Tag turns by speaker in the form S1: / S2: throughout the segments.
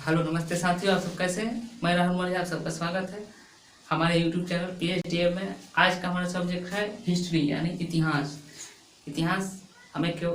S1: Hello नमस्ते साथियों, आप सब कैसे हैं। मैं राहुल मौर्य, आप सबका स्वागत है हमारे यूट्यूब चैनल PHDM में। आज का हमारा सब्जेक्ट है हिस्ट्री यानी इतिहास। इतिहास हमें क्यों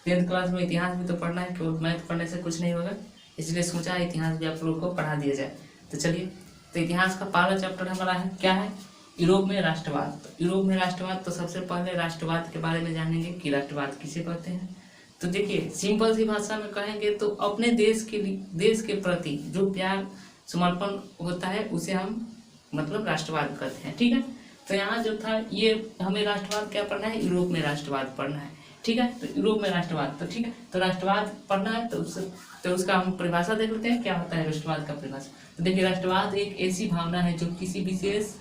S1: 10th क्लास में इतिहास भी तो पढ़ना है, क्यों मैथ पढ़ने से कुछ नहीं होगा, इसलिए सोचा इतिहास भी आप लोगों को पढ़ा दिया जाए। तो चलिए, तो इतिहास का पहला चैप्टर हमारा है क्या है, यूरोप में राष्ट्रवाद। तो यूरोप में राष्ट्रवाद, तो सबसे पहले राष्ट्रवाद के बारे में जानेंगे कि राष्ट्रवाद किसे कहते हैं। तो देखिए, सिंपल सी भाषा में कहेंगे तो अपने देश के प्रति जो प्यार समर्पण होता है उसे हम मतलब राष्ट्रवाद कहते हैं। ठीक है, तो यहाँ जो था ये हमें राष्ट्रवाद क्या पढ़ना है, यूरोप में राष्ट्रवाद पढ़ना है। ठीक है, तो यूरोप में राष्ट्रवाद, तो ठीक है, तो राष्ट्रवाद पढ़ना है तो उसका हम परिभाषा देख लेते हैं क्या होता है राष्ट्रवाद का परिभाषा। तो देखिए, राष्ट्रवाद एक ऐसी भावना है जो किसी विशेष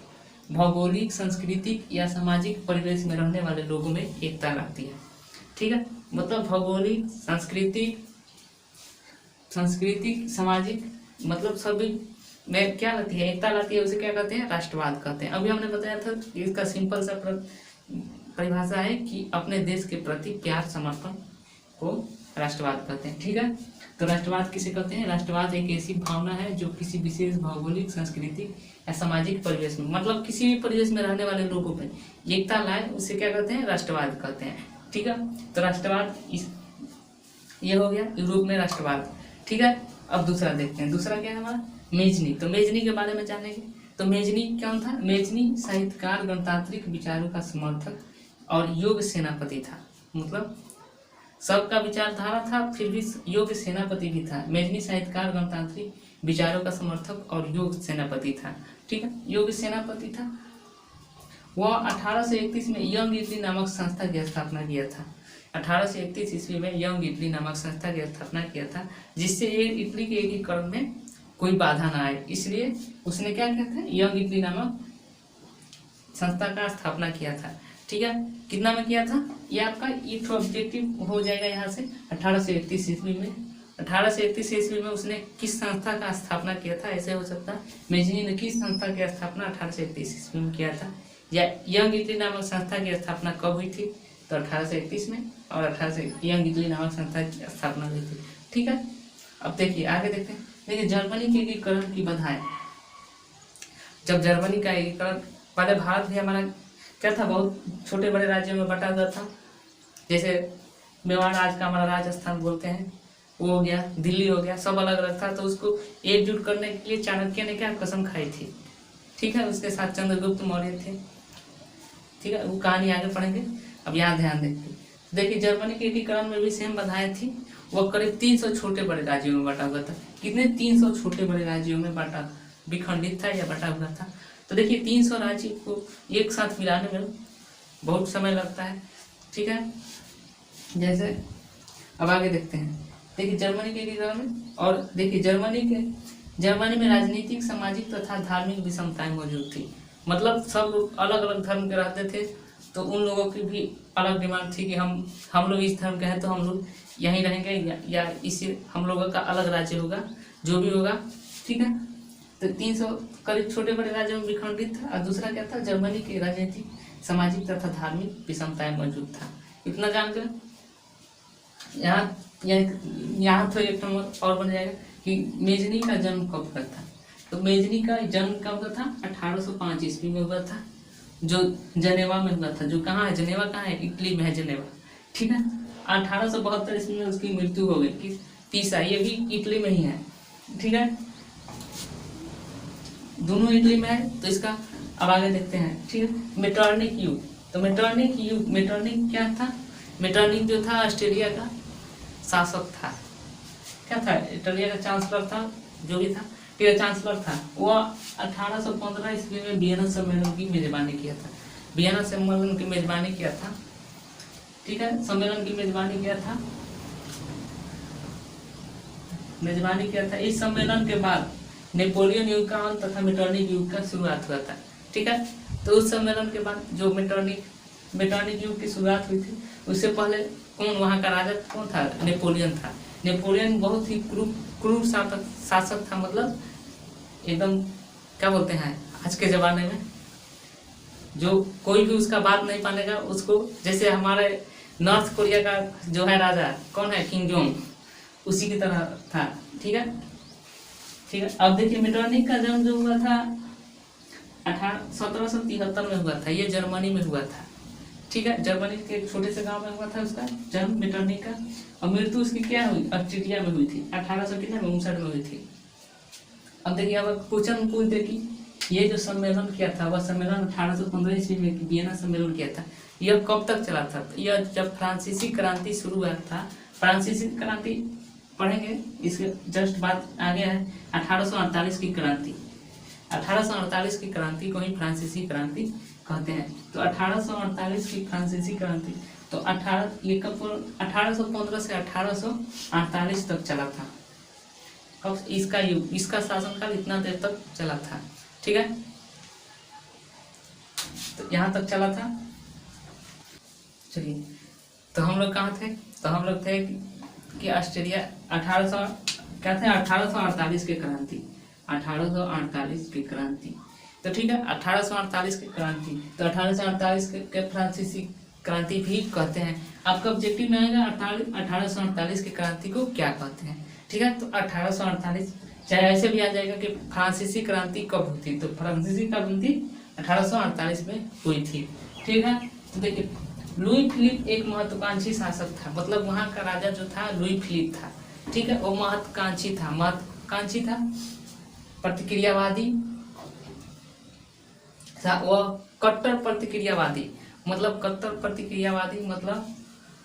S1: भौगोलिक, सांस्कृतिक या सामाजिक परिवेश में रहने वाले लोगों में एकता लाती है। ठीक है, मतलब भौगोलिक, सांस्कृतिक, सामाजिक, मतलब सभी में क्या लाती है, एकता लाती है, उसे क्या कहते हैं, राष्ट्रवाद कहते हैं। अभी हमने बताया था कि इसका सिंपल सा परिभाषा है कि अपने देश के प्रति प्यार समर्पण को राष्ट्रवाद कहते हैं। ठीक है, तो राष्ट्रवाद किसे कहते हैं, राष्ट्रवाद एक ऐसी भावना है जो किसी विशेष भौगोलिक, सांस्कृतिक या सामाजिक परिवेश में, मतलब किसी भी परिवेश में रहने वाले लोगों में एकता लाए, उसे क्या कहते हैं, राष्ट्रवाद कहते हैं। ठीक है, तो राष्ट्रवाद ये हो गया यूरोप में राष्ट्रवाद। ठीक है, अब दूसरा देखते हैं, दूसरा क्या है हमारा, मेजनी। तो मेजनी के बारे में जानेंगे। तो मेजनी क्या था, मेजनी साहित्यकार, गणतांत्रिक विचारों का समर्थक और योग्य सेनापति था। मतलब सबका विचारधारा था, फिर भी योग्य सेनापति भी था। मेजनी साहित्यकार, गणतांत्रिक विचारों का समर्थक और योग्य सेनापति था। ठीक है, योग्य सेनापति था। वह 1831 में यंग इटली नामक संस्था की स्थापना किया था। 1831 ईस्वी में यंग इटली नामक संस्था की स्थापना किया था, जिससे इटली के एकीकरण में कोई बाधा ना आए, इसलिए उसने क्या किया था, यंग इटली नामक संस्था का स्थापना किया था। ठीक है, कितना में किया था, ये आपका एक ऑब्जेक्टिव हो जाएगा यहाँ से। 1831 ईस्वी में 1831 ईस्वी में उसने किस संस्था का स्थापना किया था, ऐसे हो सकता है मेजनी ने किस संस्था की स्थापना 1831 ईस्वी में किया था, या यंग इटली नामक संस्था की स्थापना कब हुई थी, तो 1831 में, और 1800 यंग इटली नामक संस्था की स्थापना हुई थी। ठीक है, अब देखिए आगे देखते हैं। देखिए, जर्मनी के एकीकरण की बधाई। जब जर्मनी का एकीकरण, पहले भारत भी हमारा क्या था, बहुत छोटे बड़े राज्यों में बटा गया था। जैसे मेवाड़ आज का हमारा राजस्थान बोलते हैं, वो हो गया, दिल्ली हो गया, सब अलग अलग था। तो उसको एकजुट करने के लिए चाणक्य ने क्या कसम खाई थी। ठीक है, उसके साथ चंद्रगुप्त मौर्य थे। ठीक है, वो कहानी आगे पढ़ेंगे। अब यहाँ ध्यान देखिए, जर्मनी के एकीकरण में भी सेम बाधाएं थी। वह करीब 300 छोटे बड़े राज्यों में बटा हुआ था। कितने, 300 छोटे बड़े राज्यों में विखंडित था या बटा हुआ था। तो देखिए, 300 राज्य को एक साथ मिलाने में बहुत समय लगता है। ठीक है, जैसे अब आगे देखते हैं। देखिए, जर्मनी के एकीकरण में, और देखिए जर्मनी में राजनीतिक, सामाजिक तथा धार्मिक विषमताएं मौजूद थी। मतलब सब लोग अलग अलग धर्म के रहते थे, तो उन लोगों की भी अलग डिमांड थी कि हम लोग इस धर्म के हैं तो हम लोग यहीं रहेंगे, या इसी हम लोगों का अलग राज्य होगा, जो भी होगा। ठीक है, तो 300 करीब छोटे बड़े राज्यों में विखंडित था। और दूसरा क्या था, जर्मनी की राजनीतिक, सामाजिक तथा धार्मिक विषमताएं मौजूद था। इतना जानकर यहाँ तो एक नंबर और बन जाएगा कि मेजनी का जन्म कब हुआ था। तो मेजनी का जन्म कब हुआ था, 1805 ईस्वी में हुआ था, जो जनेवा में हुआ था। जो कहाँ है, जनेवा कहाँ है, इटली में है जनेवा। ठीक है, 1872 ईस्वी में उसकी मृत्यु हो गई। कि तीसरा, ये भी इटली में ही है। ठीक है, दोनों इटली में है। तो इसका अब आगे देखते हैं। ठीक है, मेटरनिक युग। तो मेटरनिक क्या था, मेटरनिक जो था ऑस्ट्रेलिया का शासक था। क्या था, ऑस्ट्रेलिया का चांसलर था, जो भी था, ठीक है, चांसलर था। वह 1815 ईस्वी में वियना सम्मेलन की मेजबानी किया था। वियना सम्मेलन की मेजबानी किया था। ठीक है, सम्मेलन की मेजबानी किया था। इस सम्मेलन के बाद नेपोलियन युग का अंत तथा मेटरनिक युग का शुरुआत हुआ था। ठीक है, तो उस सम्मेलन के बाद जो मेटरनिक युग की शुरुआत हुई थी, उससे पहले कौन वहाँ का राजा कौन था, नेपोलियन था। नेपोलियन बहुत ही क्रूर शासक था। मतलब एकदम क्या बोलते हैं, आज के ज़माने में जो कोई भी उसका बात नहीं मानेगा, उसको, जैसे हमारे नॉर्थ कोरिया का जो है राजा कौन है, किम जोंग, उसी की तरह था। ठीक है, ठीक है। अब देखिए मेटरनिख का जन्म जो हुआ था 1773 में हुआ था, ये जर्मनी में हुआ था। ठीक है, जर्मनी के एक छोटे से गांव में हुआ था उसका जन्म मेटरनिख का, और मृत्यु उसकी क्या हुई, ऑस्ट्रेलिया में हुई थी, 1859 में हुई थी। अब देखिए अब क्वेश्चन पूछते कि ये जो सम्मेलन किया था वह सम्मेलन 1815 ईस्वी में वियना सम्मेलन किया था, यह कब तक चला था? यह जब फ्रांसीसी क्रांति शुरू हुआ था। फ्रांसीसी क्रांति पढ़ेंगे, इसके जस्ट बाद आगे है 1848 की क्रांति। 1848 की क्रांति को ही फ्रांसीसी क्रांति कहते हैं। तो 1848 की फ्रांसीसी क्रांति तो 1815 से 1848 तक चला था। कब इसका युग, इसका शासनकाल इतना देर तक चला था। ठीक है, तो यहाँ तक चला था। चलिए, तो हम लोग कहाँ थे? तो हम लोग थे कि ऑस्ट्रेलिया 1848 की क्रांति, 1848 की क्रांति। तो ठीक है, 1848 की क्रांति, तो 1848 के फ्रांसीसी क्रांति भी कहते हैं। आपका ऑब्जेक्टिव में आएगा 1848 की क्रांति को क्या कहते हैं। ठीक है, तो 1848 चाहे ऐसे भी आ जाएगा कि फ्रांसीसी क्रांति कब हुई थी, तो फ्रांसीसी क्रांति 1848 में हुई थी। ठीक है, तो देखिए लुई फिलिप एक महत्वाकांक्षी शासक था, मतलब वहाँ का राजा जो था लुई फिलिप था। ठीक है, वो महत्वाकांक्षी था, प्रतिक्रियावादी था, वह कट्टर प्रतिक्रियावादी, मतलब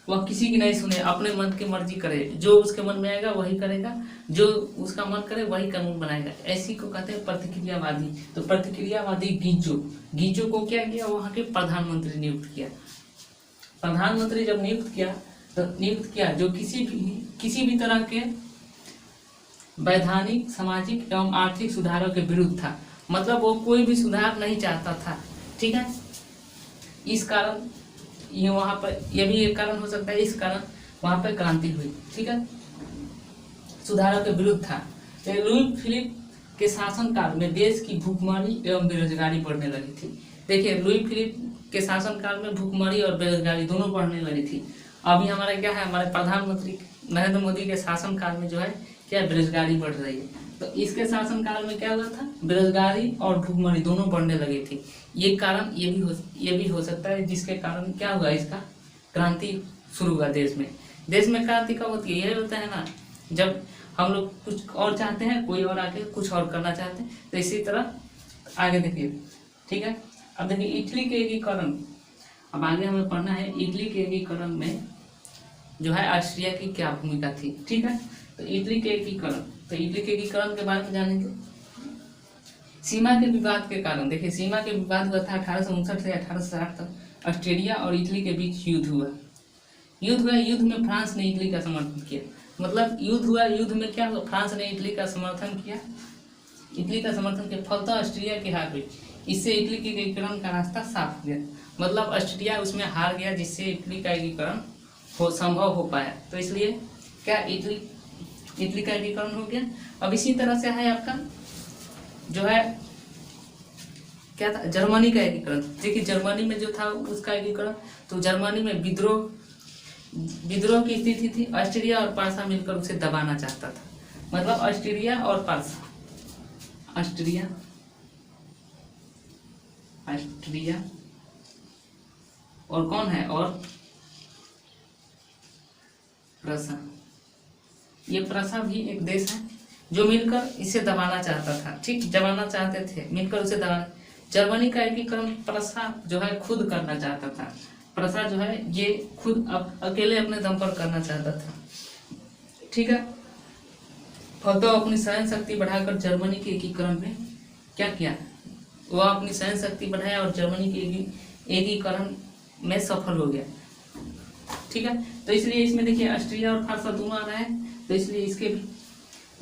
S1: वह किसी की नहीं सुने, अपने मन की मर्जी करे, जो उसके मन में आएगा वही करेगा, जो उसका मन करे वही कानून बनाएगा, ऐसी को कहते हैं प्रतिक्रियावादी। तो प्रतिक्रियावादी गीजो को क्या किया, वहाँ के प्रधानमंत्री नियुक्त किया। प्रधानमंत्री जब नियुक्त किया जो किसी भी तरह के वैधानिक, सामाजिक एवं आर्थिक सुधारों के विरुद्ध था, मतलब वो कोई भी सुधार नहीं चाहता था। ठीक है, इस कारण ये वहाँ पर, यह भी एक कारण हो सकता है, इस कारण वहाँ पर क्रांति हुई। ठीक है, सुधारों के विरुद्ध था। तो लुई फिलिप के शासनकाल में देश की भूखमरी एवं बेरोजगारी बढ़ने लगी थी। देखिए लुई फिलिप के शासनकाल में भूखमरी और बेरोजगारी दोनों बढ़ने लगी थी। अभी हमारा क्या है, हमारे प्रधानमंत्री नरेंद्र मोदी के शासनकाल में जो है क्या, बेरोजगारी बढ़ रही है। तो इसके शासनकाल में क्या हुआ था, बेरोजगारी और भूखमरी दोनों बढ़ने लगी थी। ये कारण ये भी हो सकता है जिसके कारण क्या हुआ, इसका क्रांति शुरू हुआ देश में क्रांति कब होती है, यही होता है ना, जब हम लोग कुछ और चाहते हैं, कोई और आके कुछ और करना चाहते हैं। तो इसी तरह आगे देखिए। ठीक है, अब देखिए इटली के एकीकरण, अब आगे हमें पढ़ना है इटली के एकीकरण में जो है ऑस्ट्रिया की क्या भूमिका थी। ठीक है, तो इटली के एकीकरण के बारे में जानेंगे। सीमा के विवाद के कारण, देखिए सीमा के विवाद हुआ था 1859 से 1860 तक। ऑस्ट्रेलिया और इटली के बीच युद्ध हुआ। युद्ध में फ्रांस ने इटली का समर्थन किया, मतलब युद्ध में क्या हुआ, फ्रांस ने इटली का समर्थन किया। इटली का समर्थन के फलतः ऑस्ट्रिया की हार हुई। इससे इटली के एकीकरण का रास्ता साफ हो गया, मतलब ऑस्ट्रिया उसमें हार गया, जिससे इटली का एकीकरण संभव हो पाया। तो इसलिए क्या इटली का एकीकरण हो गया। अब इसी तरह से है आपका जो है क्या था, जर्मनी का एकीकरण। देखिए जर्मनी में जो था उसका एकीकरण, तो जर्मनी में विद्रोह की स्थिति थी। ऑस्ट्रिया और पारसा मिलकर उसे दबाना चाहता था, मतलब ऑस्ट्रिया और पारसा, ऑस्ट्रिया और कौन है, और प्रसा। ये प्रसा भी एक देश है जो मिलकर इसे दबाना चाहता था। ठीक, दबाना चाहते थे, मिलकर उसे दबाना। जर्मनी का एकीकरण प्रसा जो है खुद करना चाहता था। प्रसा जो है ये खुद अकेले अपने दम पर करना चाहता था। ठीक है, फलतः अपनी सहन शक्ति बढ़ाकर जर्मनी के एकीकरण में क्या किया, वह अपनी सहन शक्ति बढ़ाया और जर्मनी के एकीकरण में सफल हो गया। ठीक है, तो इसलिए इसमें देखिए ऑस्ट्रिया और फारसा दोनों आ रहा है, तो इसलिए इसके भी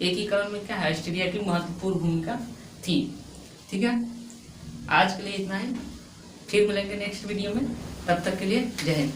S1: एकीकरण में क्या है, ऑस्ट्रिया की महत्वपूर्ण भूमिका थी। ठीक है, आज के लिए इतना ही, फिर मिलेंगे नेक्स्ट वीडियो में, तब तक के लिए जय हिंद।